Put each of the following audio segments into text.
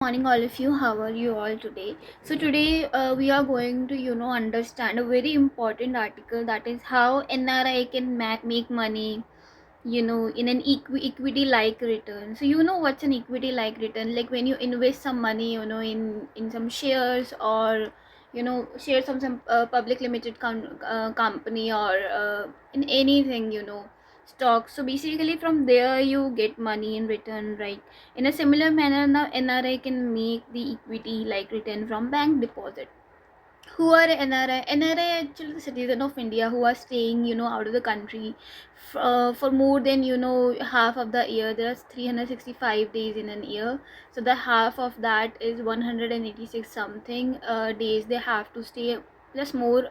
Morning all of you, how are you all today? So today we are going to understand a very important article, that is how NRI can make money in an equity like return. So what's an equity like return? Like when you invest some money in some shares, or shares of some public limited company, or in anything, stocks. So basically from there you get money in return, right? In a similar manner, now NRI can make the equity like return from bank deposit. Who are NRI? NRI actually the citizen of India who are staying out of the country for more than half of the year. There are 365 days in an year, so the half of that is 186 something days they have to stay, plus more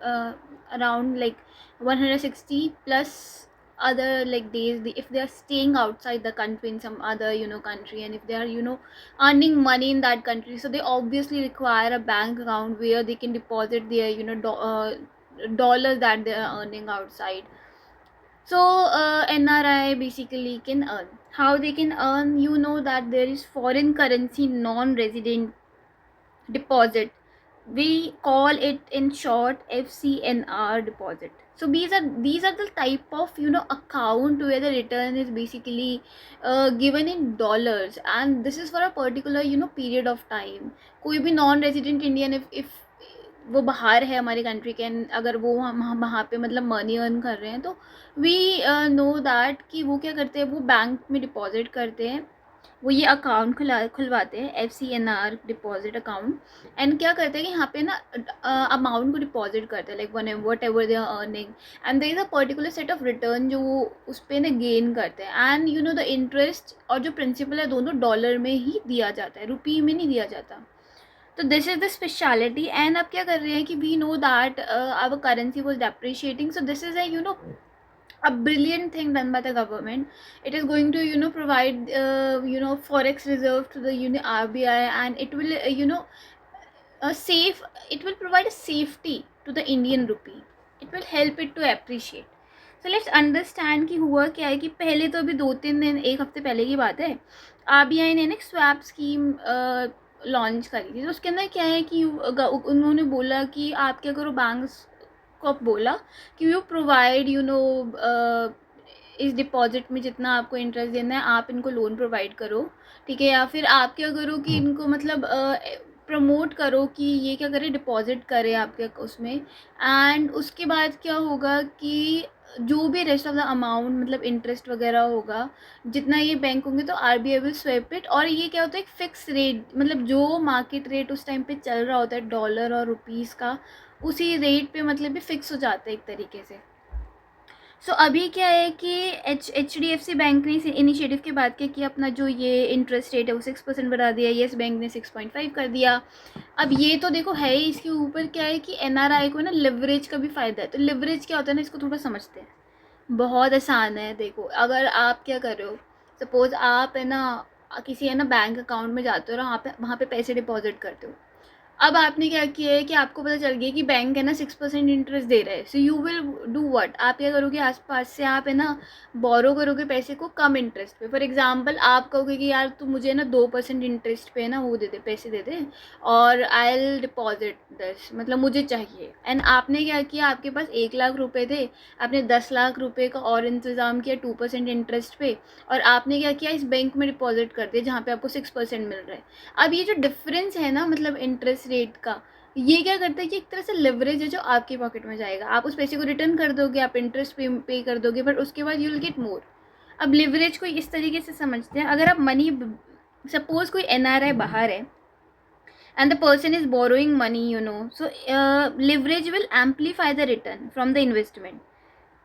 around like 160 plus other like days if they are staying outside the country in some other country, and if they are earning money in that country, so they obviously require a bank account where they can deposit their dollars that they are earning outside. So NRI basically can earn. How they can earn? That there is foreign currency non-resident deposit. We call it in short FCNR deposit. So these are the type of account where the return is basically given in dollars, and this is for a particular period of time. कोई भी non resident Indian if वो बाहर है हमारे country के, अगर वो हम वहाँ पे मतलब मनी अर्न कर रहे हैं, तो वी नो दैट कि वो क्या करते हैं, वो बैंक में डिपॉजिट करते हैं, वो ये अकाउंट खुलवाते हैं FCNR डिपॉजिट अकाउंट। एंड क्या करते हैं कि यहाँ पे ना अमाउंट को डिपॉजिट करते हैं, like one whatever they are earning, and there is a particular set of return जो वो उस पर ना गेन करते हैं। एंड द इंटरेस्ट और जो प्रिंसिपल है दोनों डॉलर में ही दिया जाता है, रुपी में नहीं दिया जाता। तो this is the speciality. And अब क्या कर रहे हैं कि we know that our currency was depreciating, so this is a brilliant thing done by the government. It is going to provide forex reserve to the RBI, and it will a safe it will provide a safety to the Indian rupee. It will help it to appreciate. So let's understand कि हुआ क्या है कि पहले तो अभी 2-3 दिन, एक हफ्ते पहले की बात है, RBI ने एक स्वैप स्कीम लॉन्च करी थी। तो उसके अंदर क्या है कि उन्होंने बोला कि आप क्या करो, बैंक्स को आप बोला कि यू प्रोवाइड इस डिपॉजिट में जितना आपको इंटरेस्ट देना है आप इनको लोन प्रोवाइड करो, ठीक है? या फिर आप क्या करो कि इनको मतलब प्रमोट करो कि ये क्या करे, डिपॉजिट करे आपके उसमें। एंड उसके बाद क्या होगा कि जो भी रेस्ट ऑफ द अमाउंट मतलब इंटरेस्ट वगैरह होगा, जितना ये बैंक होंगे, तो RBI विल स्वेप इट। और ये क्या होता है, एक फिक्स रेट, मतलब जो मार्केट रेट उस टाइम पे चल रहा होता है डॉलर और रुपीज़ का, उसी रेट पे मतलब भी फिक्स हो जाता है एक तरीके से। सो अभी क्या है कि HDFC बैंक ने इस इनिशिएटिव की बात की कि अपना जो ये इंटरेस्ट रेट है वो 6% बढ़ा दिया, येस बैंक ने 6.5 कर दिया। अब ये तो देखो है ही, इसके ऊपर क्या है कि NRI को ना लिवरेज का भी फ़ायदा है। तो लिवरेज क्या होता है ना, इसको थोड़ा समझते हैं। बहुत आसान है। देखो, अगर आप क्या कर रहे हो, सपोज़ आप है ना किसी है ना बैंक अकाउंट में जाते हो और वहाँ पे पैसे डिपॉजिट करते हो। अब आपने क्या किया है कि आपको पता चल गया कि बैंक है ना 6% इंटरेस्ट दे रहा है, so you will do what, आप क्या करोगे, आसपास से आप है ना बोरो करोगे पैसे को कम इंटरेस्ट पे। फॉर एग्जांपल आप कहोगे कि यार तू मुझे ना 2% इंटरेस्ट पे ना वो दे दे, पैसे दे दे, और आई विल डिपॉजिट दिस, मतलब मुझे चाहिए। एंड आपने क्या किया, आपके पास 1 लाख रुपए थे, आपने 10 लाख रुपए का और इंतज़ाम किया 2% इंटरेस्ट पे, और आपने क्या किया, इस बैंक में डिपॉजिट कर दिया जहाँ पे आपको 6% मिल रहा है। अब ये जो डिफरेंस है ना, मतलब इंटरेस्ट रेट का, ये क्या करता है कि एक तरह से लिवरेज है जो आपकी पॉकेट में जाएगा। आप उस पैसे को रिटर्न कर दोगे, आप इंटरेस्ट पे कर दोगे, बट उसके बाद यू विल गेट मोर। अब लिवरेज को इस तरीके से समझते हैं, अगर आप मनी, सपोज कोई NRI बाहर है and the person is borrowing money, so leverage will amplify the return from the investment.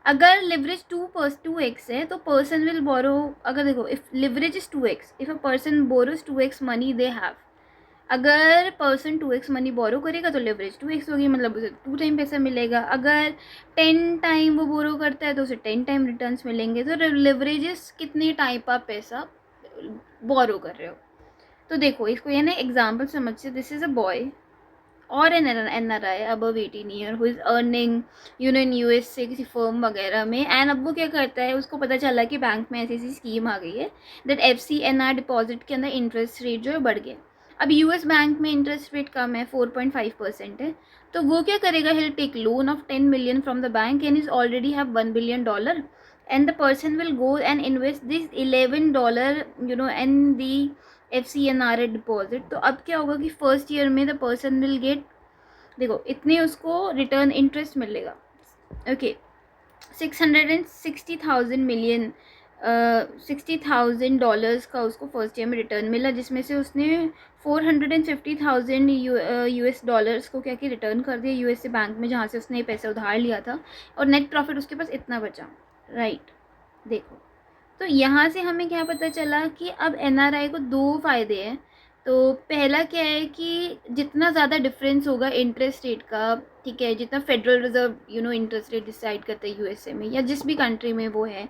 अगर लेवरेज 2x है तो पर्सन विल बोरो, अगर देखो if leverage is 2x, if a person borrows 2x money they have, अगर person 2x money borrow करेगा तो leverage 2x होगी, मतलब उसे 2 टाइम पैसा मिलेगा। अगर 10 टाइम वो बोरो करता है तो उसे 10 टाइम रिटर्न्स मिलेंगे। तो लेवरेजेस कितने टाइप आप पैसा बोरो कर रहे हो। तो देखो इसको ये ना एग्जाम्पल समझिए, दिस इज़ अ बॉय और an NRI above 18 year who is earning in US से किसी फर्म वगैरह में। एंड अब वो क्या करता है, उसको पता चला कि बैंक में ऐसी ऐसी स्कीम आ गई है दैट FCNR डिपॉजिट के अंदर इंटरेस्ट रेट जो है बढ़ गया। अब यूएस बैंक में इंटरेस्ट रेट कम है, 4.5% है, तो वो क्या करेगा, he'll take loan of 10 million from the bank and is already have $1 billion, and the person will go and invest this $11 in the FCNRA deposit. तो अब क्या होगा कि फर्स्ट ईयर में द पर्सन विल गेट, देखो इतने उसको return interest मिलेगा, ओके, 60,000 का उसको फर्स्ट ईयर में रिटर्न मिला, जिसमें से उसने 450,000 US डॉलर्स को क्या कि रिटर्न कर दिया यूएस से बैंक में, जहाँ से उसने पैसा उधार लिया था, और नेट प्रॉफिट उसके पास इतना बचा, राइट। देखो, तो यहाँ से हमें क्या पता चला कि अब एनआरआई को दो फ़ायदे हैं। तो पहला क्या है कि जितना ज़्यादा डिफरेंस होगा इंटरेस्ट रेट का, ठीक है, जितना federal reserve interest rate decide करता है यूएसए में या जिस भी कंट्री में वो है,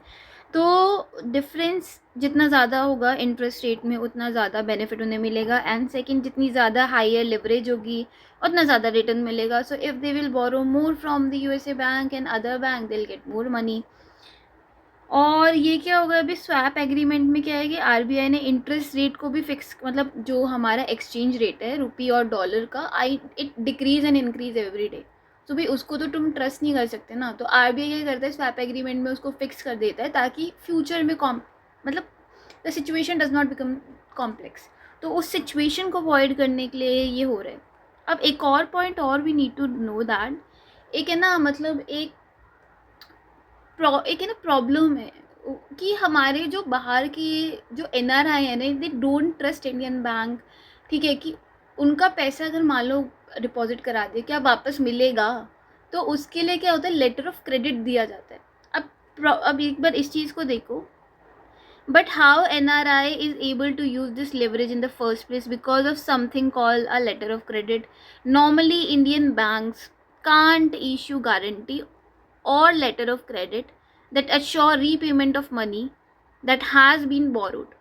तो डिफरेंस जितना ज़्यादा होगा इंटरेस्ट रेट में उतना ज़्यादा बेनिफिट उन्हें मिलेगा, एंड सेकंड जितनी ज़्यादा हायर लिवरेज होगी उतना ज़्यादा रिटर्न मिलेगा। So if they will borrow more from the USA bank and other bank, they will get more money. और ये क्या होगा, अभी स्वैप एग्रीमेंट में क्या है कि आरबीआई ने इंटरेस्ट रेट को भी फिक्स, मतलब जो हमारा एक्सचेंज रेट है रुपी और डॉलर का, it decrease and increase every day. तो भाई उसको तो तुम ट्रस्ट नहीं कर सकते ना, तो आरबीआई क्या करता है, स्वैप एग्रीमेंट में उसको फिक्स कर देता है ताकि फ्यूचर में मतलब the situation does not become complex. तो उस सिचुएशन को अवॉइड करने के लिए ये हो रहा है। अब एक और पॉइंट और we need to know that, एक है ना, मतलब एक है ना प्रॉब्लम है कि हमारे जो बाहर के जो एनआरआई है ना, they don't trust Indian bank, ठीक है, कि उनका पैसा अगर मान लो डिपॉजिट करा दे क्या वापस मिलेगा, तो उसके लिए क्या होता है, लेटर ऑफ क्रेडिट दिया जाता है। अब एक बार इस चीज़ को देखो, but how NRI is able to use this leverage in the first place because of something called a letter of credit. Normally Indian banks can't issue guarantee or letter of credit that assure repayment of money that has been borrowed.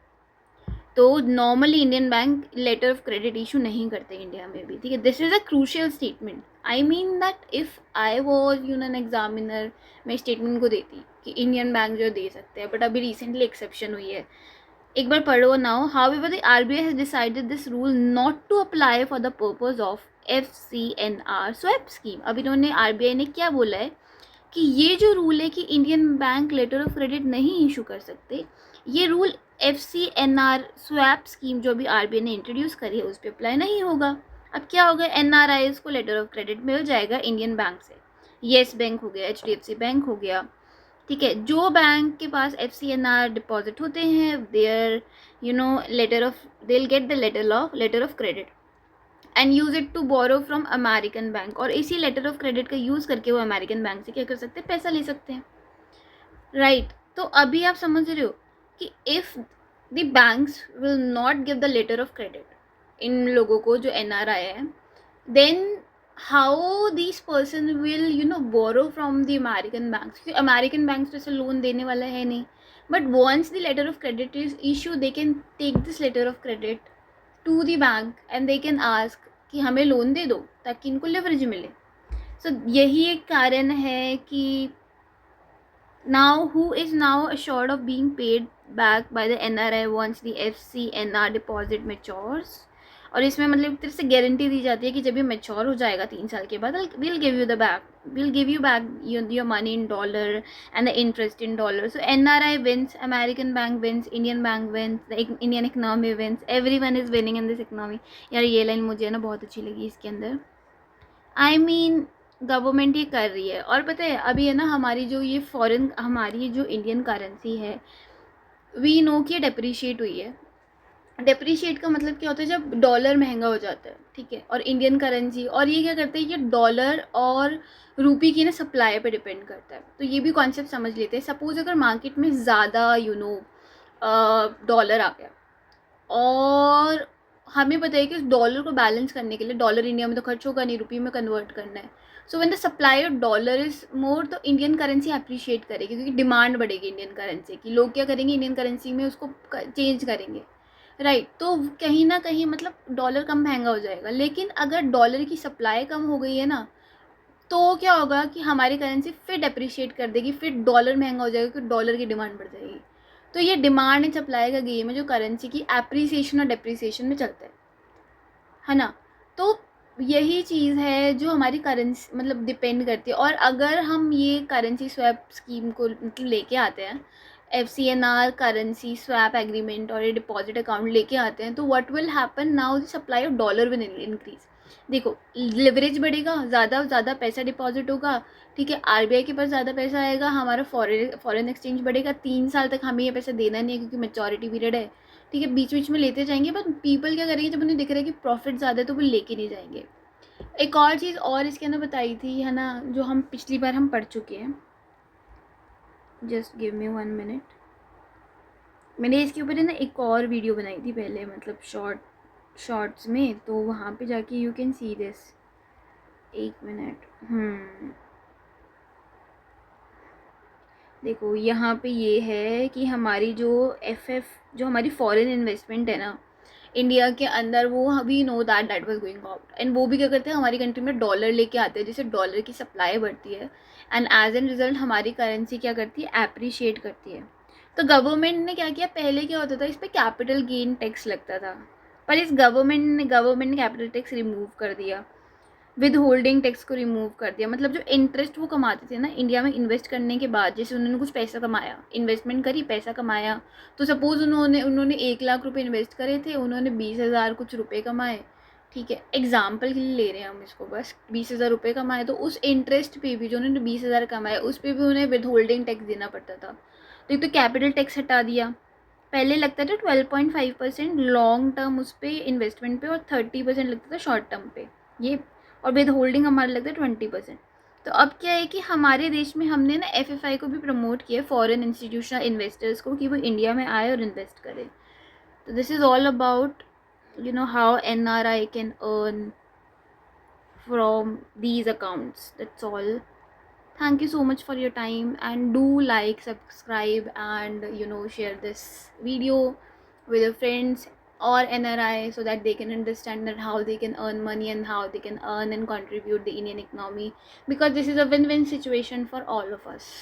तो normally Indian bank letter of credit issue नहीं करते India में भी, ठीक है। This is a crucial statement. I mean that if I was an examiner, मैं statement को देती कि इंडियन बैंक जो दे सकते हैं, बट अभी रिसेंटली एक्सेप्शन हुई है, एक बार पढ़ो now. However the RBI has decided this rule not to apply for the purpose of FCNR swap scheme. अब इन्होंने आरबीआई ने क्या बोला है कि ये जो रूल है कि Indian bank letter of credit नहीं इशू कर सकते, ये रूल FCNR स्वैप स्कीम जो भी आरबीआई ने इंट्रोड्यूस करी है उस पर अप्लाई नहीं होगा। अब क्या होगा, एनआरआईज को लेटर ऑफ क्रेडिट मिल जाएगा इंडियन बैंक से, येस बैंक हो गया, HDFC बैंक हो गया, ठीक है। जो बैंक के पास FCNR डिपॉजिट होते हैं, their letter of, they will get the letter of credit and use it to borrow from American bank, और इसी लेटर ऑफ क्रेडिट का यूज़ करके वो अमेरिकन बैंक से क्या कर सकते हैं, पैसा ले सकते हैं, राइट। तो अभी आप समझ रहे हो कि if the banks will not give the letter of credit in लोगों को जो NRI है, then how this person will borrow from the American banks, क्योंकि अमेरिकन बैंक्स तो ऐसे लोन देने वाला है नहीं। But once the letter of credit is issue, they can take this letter of credit to the bank and they can ask कि हमें loan दे दो ताकि इनको लेवरेज मिले। सो यही एक कारण है कि now who is now assured of being paid back by the NRI once the FCNR deposit matures। और इसमें मतलब एक तरह से गारंटी दी जाती है कि जब ये मैच्योर हो जाएगा 3 साल के बाद, we'll give you back your money in dollar and the interest in dollar। So NRI wins, American bank wins, Indian bank wins, the Indian economy wins, everyone is winning in this economy। यार ये line मुझे ना बहुत अच्छी लगी इसके अंदर। I mean government ये कर रही है। और पता है अभी है ना, हमारी जो ये फॉरेन, हमारी जो इंडियन करेंसी है, वी नो कि डेप्रीशिएट हुई है। डेप्रीशिएट का मतलब क्या होता है, जब डॉलर महंगा हो जाता है, ठीक है, और इंडियन करेंसी, और ये क्या करते हैं, ये डॉलर और रूपी की ना सप्लाई पे डिपेंड करता है। तो ये भी कॉन्सेप्ट समझ लेते हैं। सपोज अगर मार्केट में ज़्यादा डॉलर आ गया, और हमें पता है कि उस डॉलर को बैलेंस करने के लिए, डॉलर इंडिया में तो खर्च होगा नहीं, रुपये में कन्वर्ट करना है। So when the supply of dollar is more, तो इंडियन करेंसी अप्रिशिएट करेगी, क्योंकि डिमांड बढ़ेगी इंडियन करेंसी की। लोग क्या करेंगे, इंडियन करेंसी में उसको चेंज करेंगे, राइट। तो कहीं ना कहीं मतलब डॉलर कम महंगा हो जाएगा। लेकिन अगर डॉलर की सप्लाई कम हो गई है ना, तो क्या होगा कि हमारी करेंसी फिर अप्रिशिएट कर देगी, फिर डॉलर महंगा हो जाएगा, क्योंकि डॉलर की डिमांड बढ़ जाएगी। तो ये डिमांड एंड सप्लाई का गेम है जो करेंसी की एप्रिसिएशन और डेप्रिसिएशन में चलता है, है ना। तो यही चीज़ है जो हमारी करेंसी मतलब डिपेंड करती है। और अगर हम ये करेंसी स्वैप स्कीम को मतलब लेके आते हैं, FCNR करेंसी स्वैप एग्रीमेंट और ये डिपॉजिट अकाउंट लेके आते हैं, तो what will happen now, the supply of dollar will increase. देखो, लिवरेज बढ़ेगा, ज़्यादा पैसा डिपॉजिट होगा, ठीक है, RBI के पास ज़्यादा पैसा आएगा, हमारा फॉरेन एक्सचेंज बढ़ेगा, 3 साल तक हमें ये पैसा देना नहीं है क्योंकि मेचोरिटी पीरियड है, ठीक है, बीच बीच में लेते जाएंगे। बट पीपल क्या करेंगे, जब उन्हें दिख रहा है कि प्रॉफिट ज़्यादा है तो वो लेके नहीं जाएंगे। एक और चीज़ और इसके अंदर बताई थी, है ना, जो हम पिछली बार हम पढ़ चुके हैं। Just give me 1 minute. मैंने इसके ऊपर है ना एक और वीडियो बनाई थी पहले, मतलब शॉर्ट्स में, तो वहाँ पे जाके you can see this. 1 minute. देखो यहाँ पे ये है कि हमारी जो जो हमारी फॉरेन इन्वेस्टमेंट है ना इंडिया के अंदर, वो we know that was going out, and वो भी क्या करते हैं, हमारी कंट्री में डॉलर लेके आते हैं, जिससे डॉलर की सप्लाई बढ़ती है, एंड एज एन रिजल्ट हमारी करेंसी क्या करती है, एप्रिशिएट करती है। तो गवर्नमेंट ने क्या किया, पहले क्या होता था, इस पर कैपिटल गेन टैक्स लगता था, पर इस गवर्नमेंट ने कैपिटल टैक्स रिमूव कर दिया, विद होल्डिंग टैक्स को रिमूव कर दिया। मतलब जो इंटरेस्ट वो कमाते थे ना इंडिया में इन्वेस्ट करने के बाद, जैसे उन्होंने कुछ पैसा कमाया, इन्वेस्टमेंट करी, पैसा कमाया, तो सपोज उन्होंने 1 लाख रुपए इन्वेस्ट करे थे, उन्होंने 20,000 कुछ रुपए कमाए, ठीक है, एग्जाम्पल के लिए ले रहे हैं हम इसको, बस 20,000 रुपये कमाए, तो उस इंटरेस्ट पे भी जो उन्होंने 20,000 कमाए उस पर भी उन्हें विद होल्डिंग टैक्स देना पड़ता था। तो एक तो कैपिटल टैक्स हटा दिया, पहले लगता था 12.5% लॉन्ग टर्म उस पर इन्वेस्टमेंट पे, और 30% लगता था शॉर्ट टर्म पे, ये, और विद होल्डिंग हमारा लगता है 20%। तो अब क्या है कि हमारे देश में हमने ना FFI को भी प्रमोट किया, फॉरेन इंस्टीट्यूशनल इन्वेस्टर्स को, कि वो इंडिया में आए और इन्वेस्ट करें। तो this is all about how NRI can earn from these accounts. That's all. Thank you so much for your time, and do like, subscribe, and share this video with your friends or NRI, so that they can understand that how they can earn money and how they can earn and contribute the Indian economy, because this is a win-win situation for all of us.